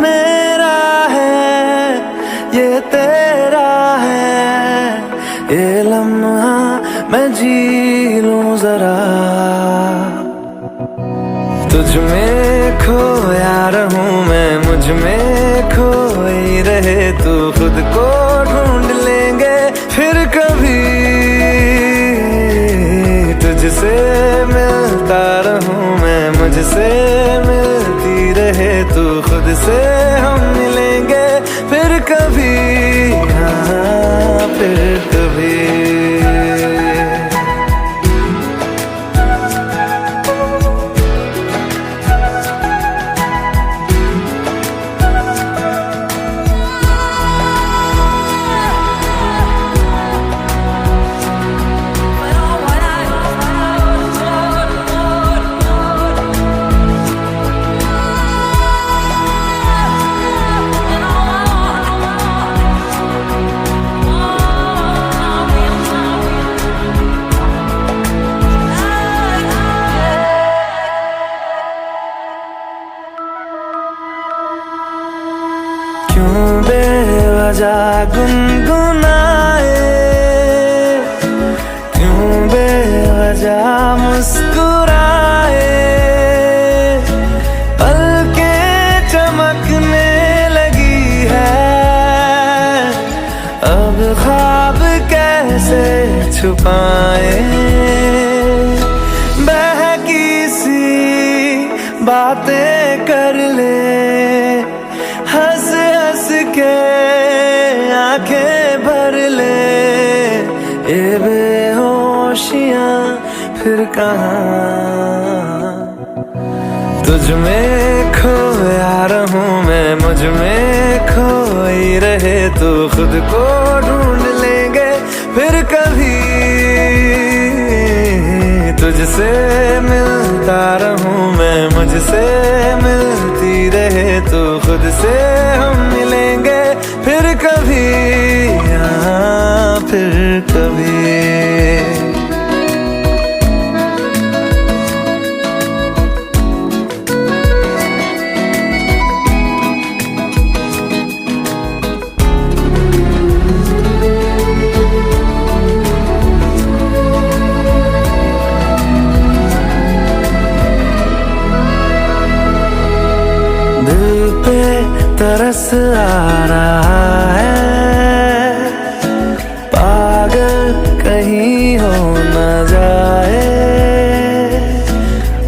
मेरा है, ये तेरा है, ये लम्हा मैं जी लूं जरा। तुझ में खोया रहूं मैं, मुझ में खोई रहे तू, खुद को ढूंढ लेंगे फिर कभी। तुझसे मिलता रहूं मैं, मुझसे मिलती रहे तू, खुद से हम मिलेंगे फिर कभी, हाँ फिर कभी। क्यों बेवजह गुनगुनाए, क्यों बेवजह मुस्कुराए, पलकें चमकने लगी है, अब ख्वाब कैसे छुपाए। बहकी सी बातें कर ले, हंस हंस के आंखें भर ले, ये बेहोशियां फिर कहाँ। तुझ में खोया रहूं मैं, मुझ में खोई रहे तू, खुद को ढूंढ लेंगे फिर कभी। तुझसे मिलता रहूं मैं, मुझसे मिलती रहे तू, खुद से हम मिलेंगे फिर कभी, हाँ फिर कभी। दिल पे तरस आ रहा है, पागल कहीं हो न जाए,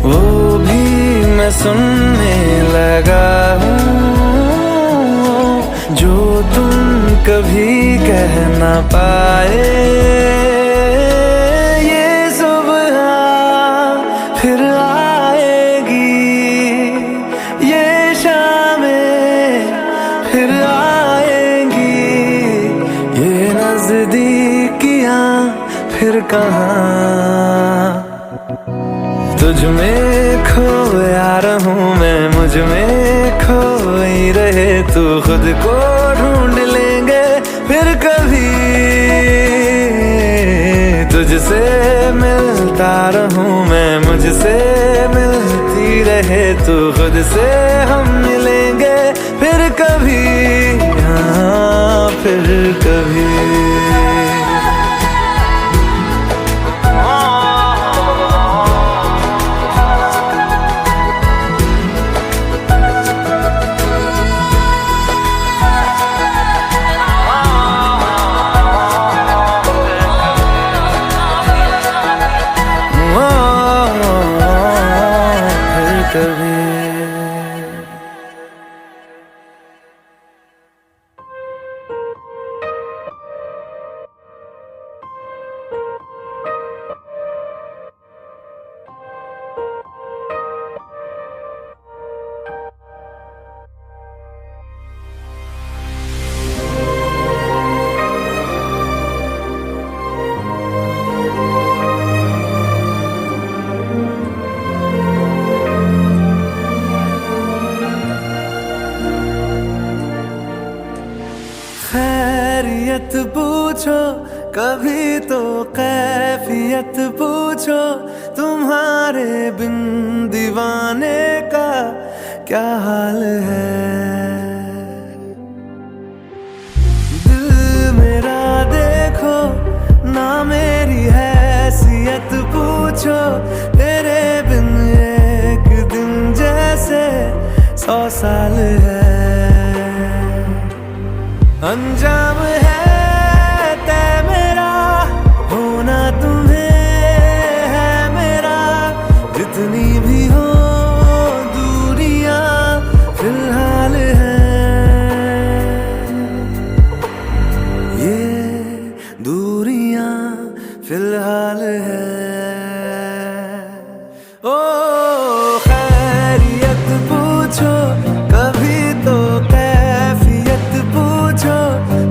वो भी मैं सुनने लगा हूँ, जो तुम कभी कह न पाए। ये सुबह फिर आएगी, ये फिर आएंगी, ये नजदीकियां फिर कहाँ। तुझ में खोया रहूं मैं, मुझ में खोई रहे तू, खुद को ढूंढ लेंगे फिर कभी। तुझसे मिलता रहूं मैं, मुझसे मिलती रहे तू, खुद से हम मिलेंगे फिर कभी, हाँ फिर कभी। कभी खैरियत पूछो, कभी तो कैफियत पूछो, तुम्हारे बिन दीवाने का क्या हाल है। 100 साल है। अंजाम है तय मेरा, होना तुम्हें है मेरा। जितनी भी हो दूरियां फिलहाल है, ये दूरियां फिलहाल है। ओ खैरियत पूछो कभी तो कैफियत पूछो,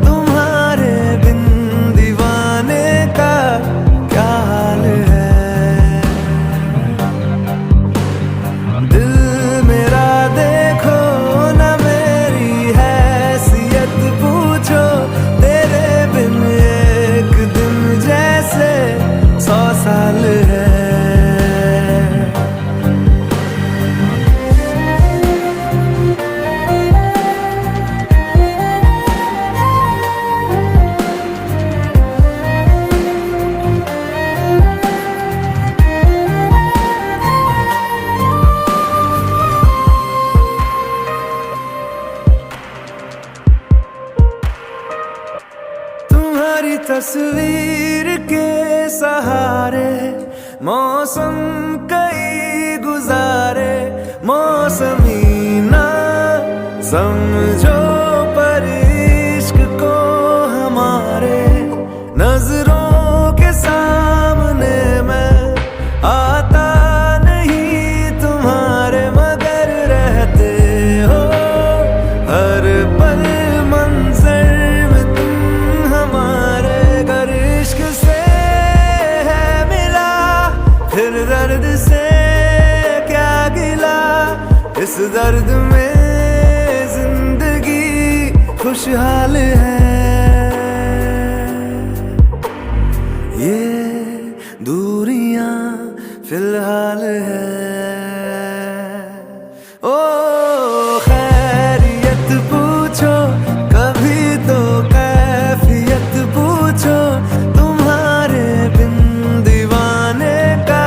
तुम्हारे बिन दीवाने का क्या हाल है। दिल मेरा देखो ना मेरी हैसियत पूछो, तेरे बिन एक दिन जैसे 100 साल है। तुम्हारी तस्वीर के सहारे मौसम कई गुजारे, मौसमी ना समझो पर इश्क को हमारे। नजरों के सामने मैं आता नहीं तुम्हारे, मगर रहते हो हर पल मंजर में तुम हमारे। गर इश्क से है मिला फिर दर्द से क्या गिला, इस दर्द में जिंदगी खुशहाल है। ये दूरियां फिलहाल है। ओ खैरियत पूछो कभी तो कैफियत पूछो, तुम्हारे बिन दीवाने का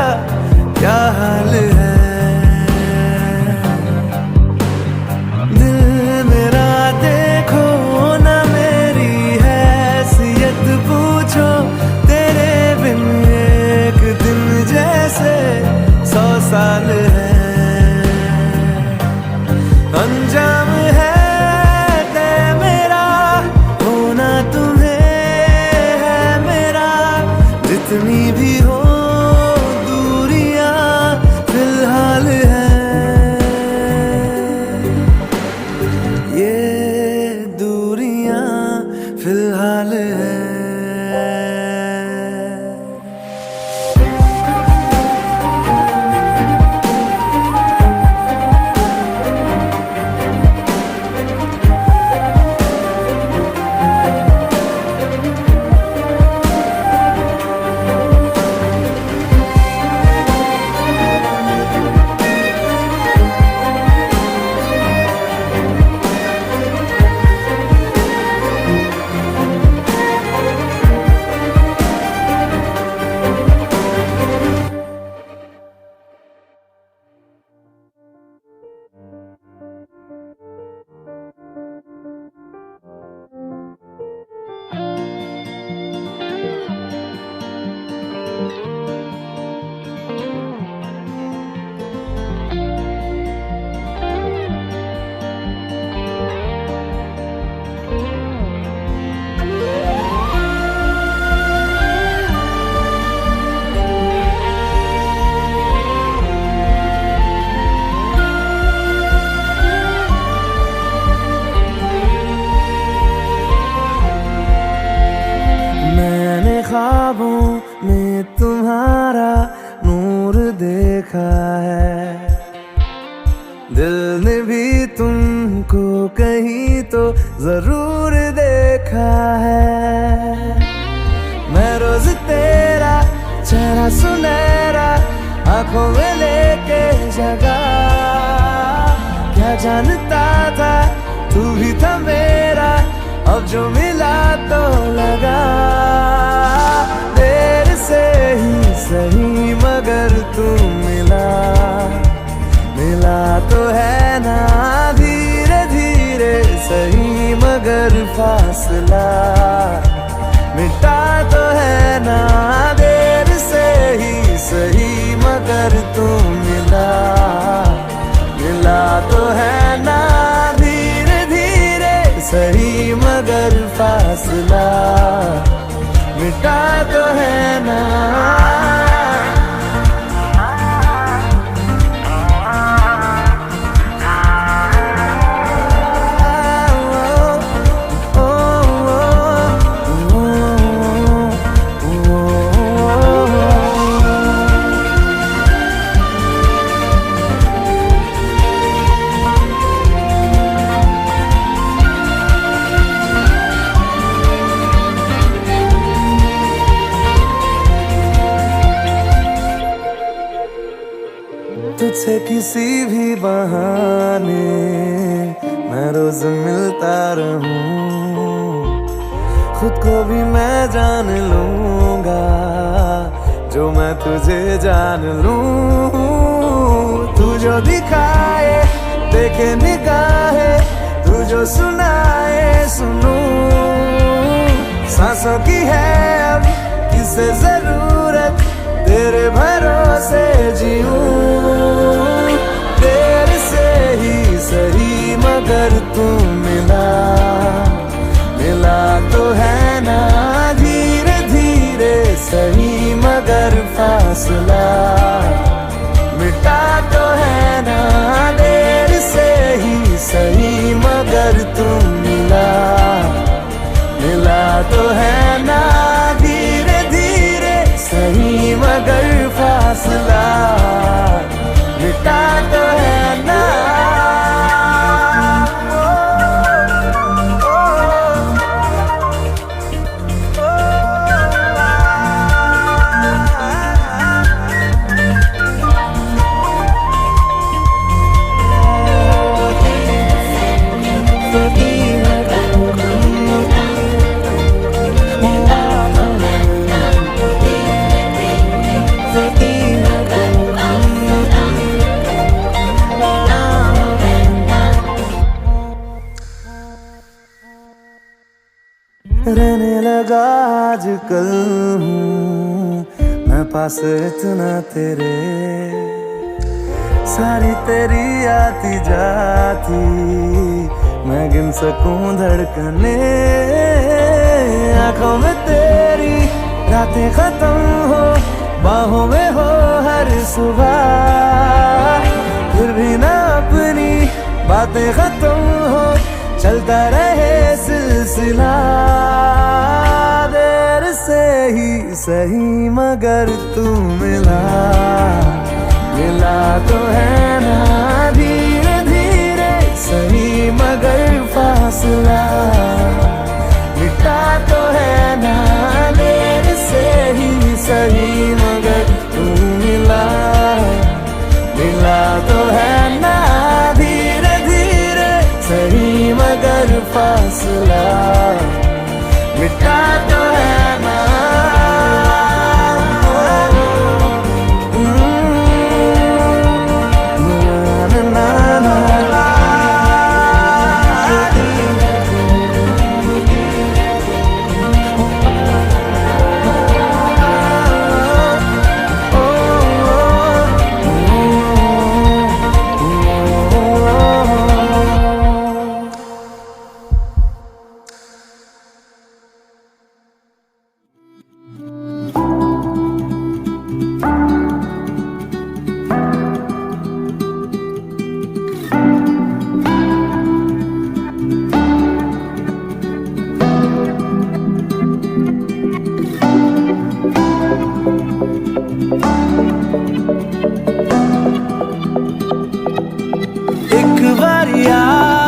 क्या हाल है। दिल मेरा देखो ना मेरी हैसियत पूछो, तेरे बिन एक दिन जैसे 100 साल है। अंजाम है तय मेरा, होना तुम्हें है मेरा। जितनी भी हो दूरियां फिलहाल है, ये दूरियां फिलहाल है। ख्वाबों में तुम्हारा नूर देखा है, दिल ने भी तुमको कहीं तो जरूर देखा है। मैं रोज तेरा चेहरा सुनहरा आंखों में लेके जगा, क्या जानता था तू भी था मेरा, अब जो मिला तो लगा। देर से ही सही मगर तू मिला, मिला तो है ना धीरे धीरे सही मगर फासला मिटा तो है ना देर से ही सही मगर तू मिला तो है ना धीरे धीरे सही मगर फासला मिटा तो है ना। तुझसे किसी भी बहाने मैं रोज मिलता रहूं, खुद को भी मैं जान लूंगा जो मैं तुझे जान लूं। तू जो दिखाए देखे निगाहे, तू जो सुनाए सुनूं, सांसों की है अब किसे जरूरत तेरे भरोसे जीऊं। तेरे से ही सही मगर तू मिला तो है ना धीरे धीरे सही मगर फासला मिटा तो है ना देर से ही सही मगर तू मिला तो है ना धीरे धीरे सही मगर फासला मिटा तो है ना। रहने लगा आजकल हूँ मैं पास इतना तेरे, सारी तेरी आती जाती मैं गिन सकूं धड़कने। आंखों में तेरी रातें खत्म हो, बाहों में हो हर सुबह, फिर भी ना अपनी बातें खत्म हो, चलता रहे सिलसिला। देर से ही सही मगर तू मिला तो है ना धीरे धीरे सही मगर फासला मिटा तो है ना देर से ही सही मगर तू मिला तो है ना धीरे धीरे सही मगर फासला मिटा तो है ना।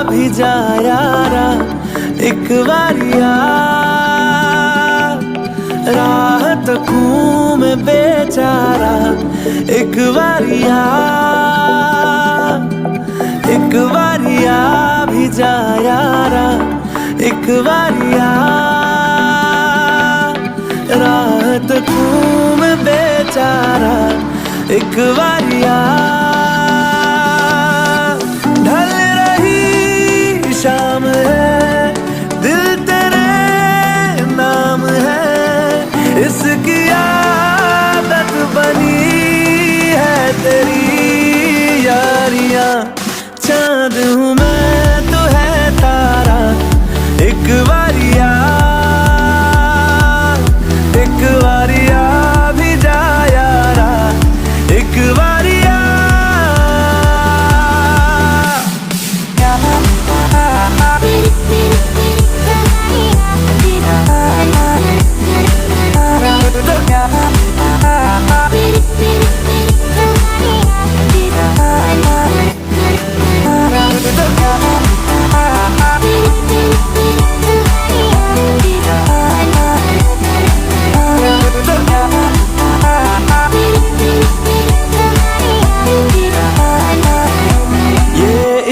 भी जा यारा एक बारिया, राह तकूं मैं बेचारा एक बारिया भी जा यारा एक बारिया, राह तकूं मैं बेचारा एक बारिया। ढल शाम है, दिल तेरे नाम है, इसकी आदत बनी है तेरी यारियां। चांद हूँ मैं तो है तारा, एक बारिया भी जा यारा, एक बारिया।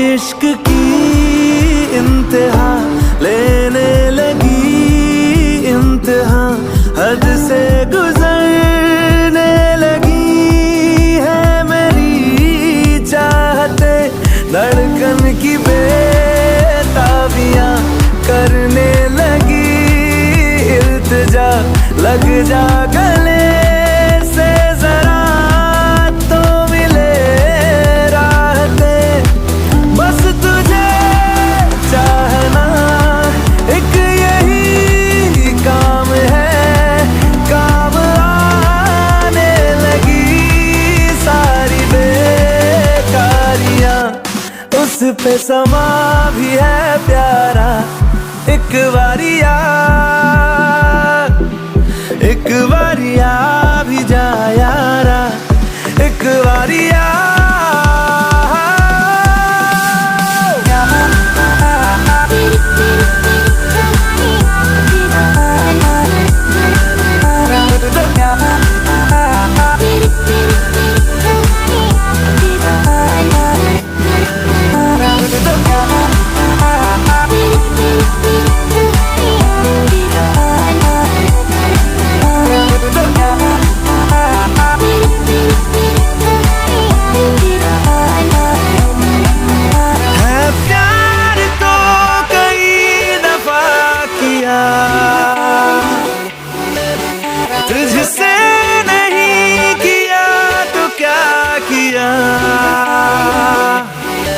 इश्क की इंतहा लेने लगी, इंतहा हद से गुजरने लगी है मेरी चाहते, धड़कन की बेताबियां करने लगी इल्तिजा, लग जा गले से जरा तो मिले राहते, बस तुझे चाहना एक यही काम है, काम आने लगी सारी बेकारियां, उस पे समा भी है प्यारा, एक बारिया भी जा यारा, एक बारिया। तुझसे नहीं किया तो क्या किया,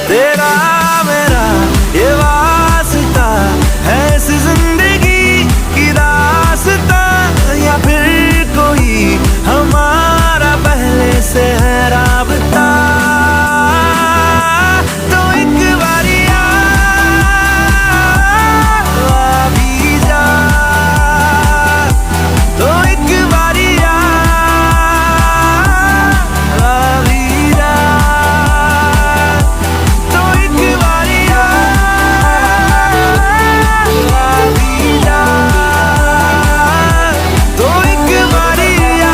तेरा मेरा ये वास्ता है इस जिंदगी की दास्ता, या फिर कोई हमारा पहले से है राबता, तो एक बारिया भी जा, तो एक बारिया भी जा, तो एक बारिया भी जा, तो एक बारिया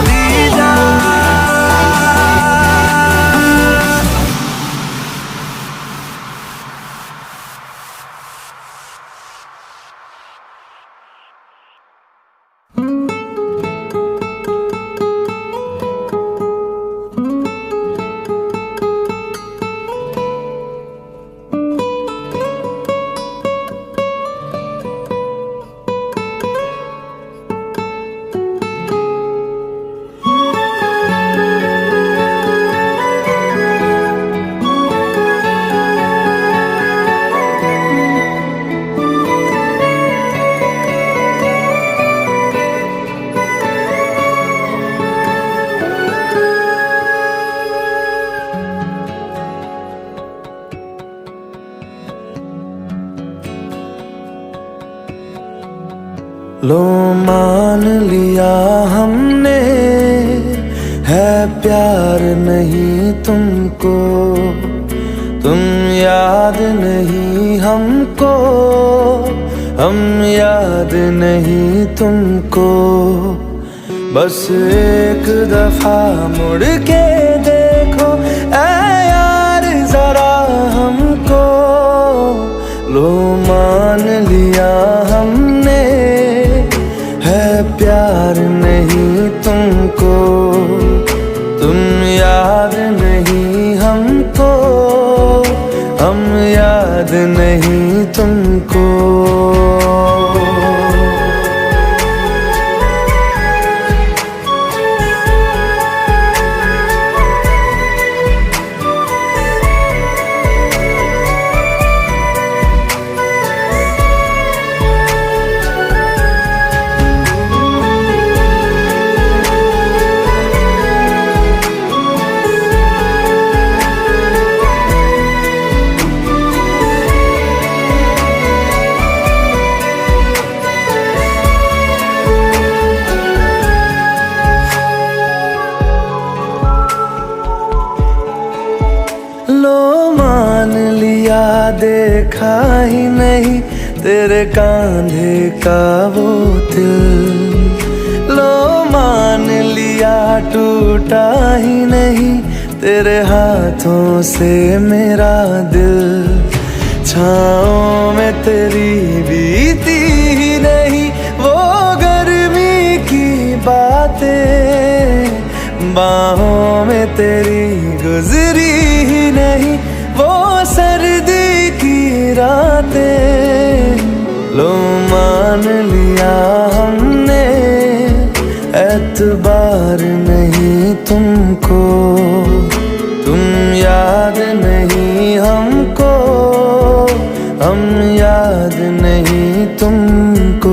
भी जा। लो मान लिया हमने है प्यार नहीं तुमको, तुम याद नहीं हमको, हम याद नहीं तुमको, बस एक दफा मुड़ के देखो ऐ यार जरा हमको, लो मान लिया हमने है प्यार नहीं तुमको, तुम याद नहीं हमको, हम याद नहीं तुमको। लो मान लिया देखा ही नहीं तेरे कांधे का वो दिल। लो मान लिया टूटा ही नहीं तेरे हाथों से मेरा दिल। छाँव में तेरी बीती ही नहीं वो गर्मी की बातें। बाहों में तेरी गुजरी ही नहीं वो सर्दी की रातें। लो मान लिया हमने एतबार नहीं तुमको। तुम याद नहीं हमको, हम याद नहीं तुमको।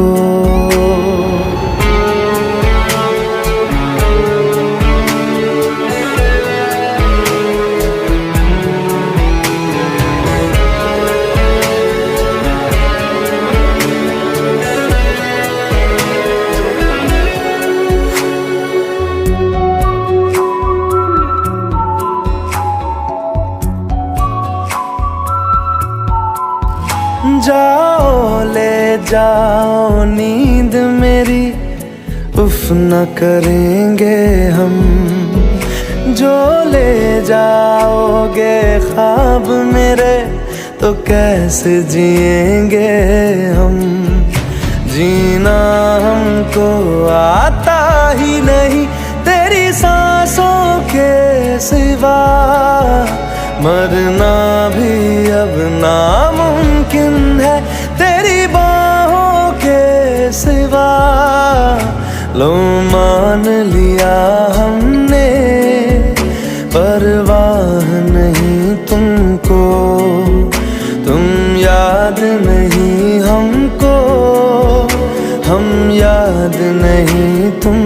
जाओ ले जाओ नींद मेरी, उफ न करेंगे हम। जो ले जाओगे ख्वाब मेरे तो कैसे जिएंगे हम। जीना हमको आता ही नहीं तेरी सांसों के सिवा। मरना भी अब नामुमकिन है तेरी बाहों के सिवा। लो मान लिया हमने परवाह नहीं तुमको। तुम याद नहीं हमको, हम याद नहीं तुम